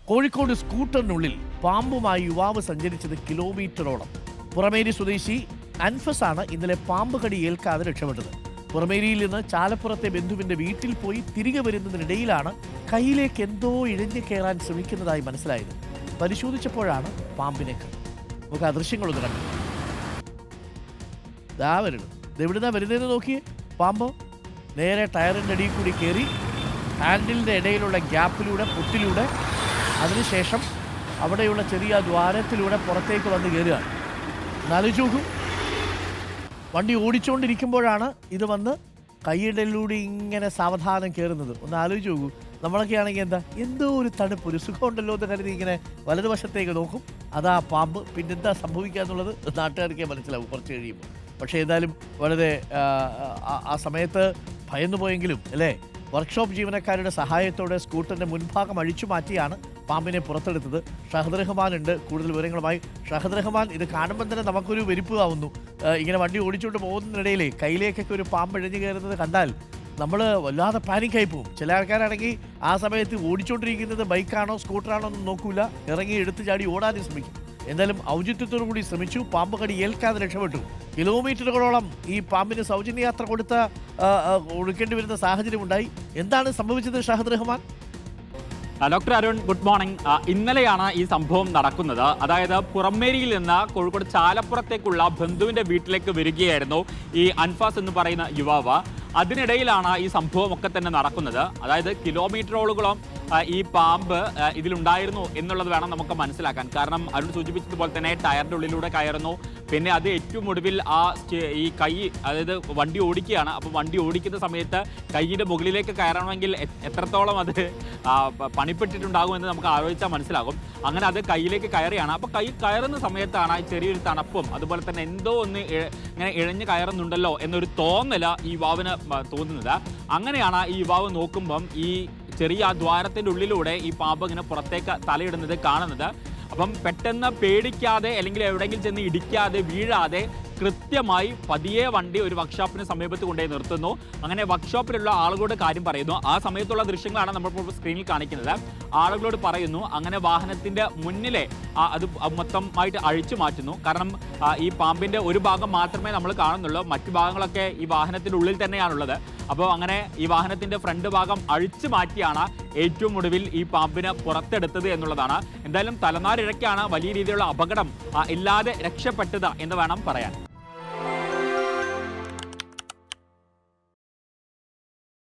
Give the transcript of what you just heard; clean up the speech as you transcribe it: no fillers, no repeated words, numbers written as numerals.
കോഴിക്കോട് സ്കൂട്ടറിനുള്ളിൽ പാമ്പുമായി യുവാവ് സഞ്ചരിച്ചത് കിലോമീറ്ററോളം. പുറമേരി സ്വദേശി അൻഫസ് ആണ് ഇന്നലെ പാമ്പ് കടി ഏൽക്കാതെ രക്ഷപ്പെട്ടത്. പുറമേരിയിൽ നിന്ന് ചാലപ്പുറത്തെ ബന്ധുവിന്റെ വീട്ടിൽ പോയി തിരികെ വരുന്നതിനിടയിലാണ് കയ്യിലേക്ക് എന്തോ ഇഴഞ്ഞു കയറാൻ ശ്രമിക്കുന്നതായി മനസ്സിലായത്. പരിശോധിച്ചപ്പോഴാണ് പാമ്പിനെ കണ്ടത്. നമുക്ക് ആ ദൃശ്യങ്ങളൊന്ന് കണ്ടു. ദാ വരുന്നു. ഇതെവിടുന്നാ വരുന്നതെന്ന് നോക്കിയേ. പാമ്പ് നേരെ ടയറിൻ്റെ അടിയിൽ കൂടി കയറി ഹാൻഡിലിൻ്റെ ഇടയിലുള്ള ഗ്യാപ്പിലൂടെ പൊട്ടിലൂടെ അതിനുശേഷം അവിടെയുള്ള ചെറിയ ദ്വാരത്തിലൂടെ പുറത്തേക്ക് വന്ന് കയറുകയാണ്. നാലുചൂക്കും വണ്ടി ഓടിച്ചുകൊണ്ടിരിക്കുമ്പോഴാണ് ഇത് വന്ന് കൈയിടലിലൂടെ ഇങ്ങനെ സാവധാനം കയറുന്നത്. ഒന്ന് ആലോചിച്ച് നോക്കൂ. നമ്മളൊക്കെ ആണെങ്കിൽ എന്തോ ഒരു തണുപ്പ്, ഒരു സുഖമുണ്ടല്ലോ എന്ന് കരുതി ഇങ്ങനെ വലതുവശത്തേക്ക് നോക്കും. അതാ പാമ്പ്. പിന്നെന്താ സംഭവിക്കുക എന്നുള്ളത് നാട്ടുകാർക്കേ മനസ്സിലാവും കുറച്ച് കഴിയുമ്പോൾ. പക്ഷേ ഏതായാലും വളരെ ആ സമയത്ത് ഭയന്നു പോയെങ്കിലും അല്ലേ, വർക്ക്ഷോപ്പ് ജീവനക്കാരുടെ സഹായത്തോടെ സ്കൂട്ടറിന്റെ മുൻഭാഗം അഴിച്ചു മാറ്റിയാണ് പാമ്പിനെ പുറത്തെടുത്തത്. ഷഹദ് റഹ്മാൻ ഉണ്ട് കൂടുതൽ വിവരങ്ങളുമായി. ഷഹദ് റഹ്മാൻ, ഇത് കാണുമ്പോൾ തന്നെ നമുക്കൊരു വെരുപ്പ് ആവുന്നു. ഇങ്ങനെ വണ്ടി ഓടിച്ചുകൊണ്ട് പോകുന്നതിനിടയിലേ കയ്യിലേക്കൊക്കെ ഒരു പാമ്പ് ഇഴഞ്ഞു കയറുന്നത് കണ്ടാൽ നമ്മൾ വല്ലാതെ പാനിക്കായി പോകും. ചില ആൾക്കാരാണെങ്കിൽ ആ സമയത്ത് ഓടിച്ചുകൊണ്ടിരിക്കുന്നത് ബൈക്കാണോ സ്കൂട്ടറാണോ എന്ന് നോക്കൂല, ഇറങ്ങി എടുത്തു ചാടി ഓടാനും ശ്രമിക്കും. എന്തായാലും ഔചിത്യത്തോടു കൂടി ശ്രമിച്ചു. പാമ്പ് കടി ഏൽക്കാതെ രക്ഷപ്പെട്ടു. കിലോമീറ്ററുകളോളം ഈ പാമ്പിന് സൗജന്യ യാത്ര കൊടുക്കേണ്ടി വരുന്ന സാഹചര്യം ഉണ്ടായി. എന്താണ് സംഭവിച്ചത് Shahad Rahman? Doctor Arun, good morning. ഇന്നലെയാണ് ഈ സംഭവം നടക്കുന്നത്. അതായത് പുറമേരിയിൽ നിന്ന് കോഴിക്കോട് ചാലപ്പുറത്തേക്കുള്ള ബന്ധുവിന്റെ വീട്ടിലേക്ക് വരികയായിരുന്നു ഈ അൻഫാസ് എന്ന് പറയുന്ന യുവാവ്. അതിനിടയിലാണ് ഈ സംഭവമൊക്കെ തന്നെ നടക്കുന്നത്. അതായത് കിലോമീറ്ററോളം ഈ പാമ്പ് ഇതിലുണ്ടായിരുന്നു എന്നുള്ളത് വേണം നമുക്ക് മനസ്സിലാക്കാൻ. കാരണം അരുൺ സൂചിപ്പിച്ചതുപോലെ തന്നെ ടയറിൻ്റെ ഉള്ളിലൂടെ കയറുന്നു. പിന്നെ അത് ഏറ്റവും ഒടുവിൽ ഈ കൈ, അതായത് വണ്ടി ഓടിക്കുകയാണ്. അപ്പോൾ വണ്ടി ഓടിക്കുന്ന സമയത്ത് കൈയിൻ്റെ മുകളിലേക്ക് കയറണമെങ്കിൽ എത്രത്തോളം അത് പണിപ്പെട്ടിട്ടുണ്ടാകുമെന്ന് നമുക്ക് ആലോചിച്ചാൽ മനസ്സിലാകും. അങ്ങനെ അത് കയ്യിലേക്ക് കയറിയാണ്. അപ്പോൾ കൈ കയറുന്ന സമയത്താണ് ചെറിയൊരു തണുപ്പും അതുപോലെ തന്നെ എന്തോ ഒന്ന് ഇങ്ങനെ ഇഴഞ്ഞ് കയറുന്നുണ്ടല്ലോ എന്നൊരു തോന്നൽ ഈ യുവാവിന് തോന്നുന്നത്. അങ്ങനെയാണ് ഈ യുവാവ് നോക്കുമ്പം ഈ ചെറിയ ദ്വാരത്തിൻ്റെ ഉള്ളിലൂടെ ഈ പാമ്പ് ഇങ്ങനെ പുറത്തേക്ക് തലയിടുന്നത് കാണുന്നത്. അപ്പം പെട്ടെന്ന് പേടിക്കാതെ അല്ലെങ്കിൽ എവിടെയെങ്കിലും ചെന്ന് ഇടിക്കാതെ വീഴാതെ കൃത്യമായി പതിയെ വണ്ടി ഒരു വർക്ക്ഷോപ്പിന് സമീപത്ത് കൊണ്ടുപോയി നിർത്തുന്നു. അങ്ങനെ വർക്ക്ഷോപ്പിലുള്ള ആളുകളോട് കാര്യം പറയുന്നു. ആ സമയത്തുള്ള ദൃശ്യങ്ങളാണ് നമ്മളിപ്പോൾ സ്ക്രീനിൽ കാണിക്കുന്നത്. ആളുകളോട് പറയുന്നു. അങ്ങനെ വാഹനത്തിൻ്റെ മുന്നിലെ അത് മൊത്തമായിട്ട് അഴിച്ചു മാറ്റുന്നു. കാരണം ഈ പാമ്പിൻ്റെ ഒരു ഭാഗം മാത്രമേ നമ്മൾ കാണുന്നുള്ളൂ, മറ്റു ഭാഗങ്ങളൊക്കെ ഈ വാഹനത്തിൻ്റെ ഉള്ളിൽ തന്നെയാണുള്ളത്. അപ്പോൾ അങ്ങനെ ഈ വാഹനത്തിൻ്റെ ഫ്രണ്ട് ഭാഗം അഴിച്ചു മാറ്റിയാണ് ഏറ്റവും ഒടുവിൽ ഈ പാമ്പിനെ പുറത്തെടുത്തത് എന്നുള്ളതാണ്. എന്തായാലും തലനാരിഴയ്ക്കാണ് വലിയ രീതിയിലുള്ള അപകടം ഇല്ലാതെ രക്ഷപ്പെട്ടത് എന്ന് വേണം പറയാൻ.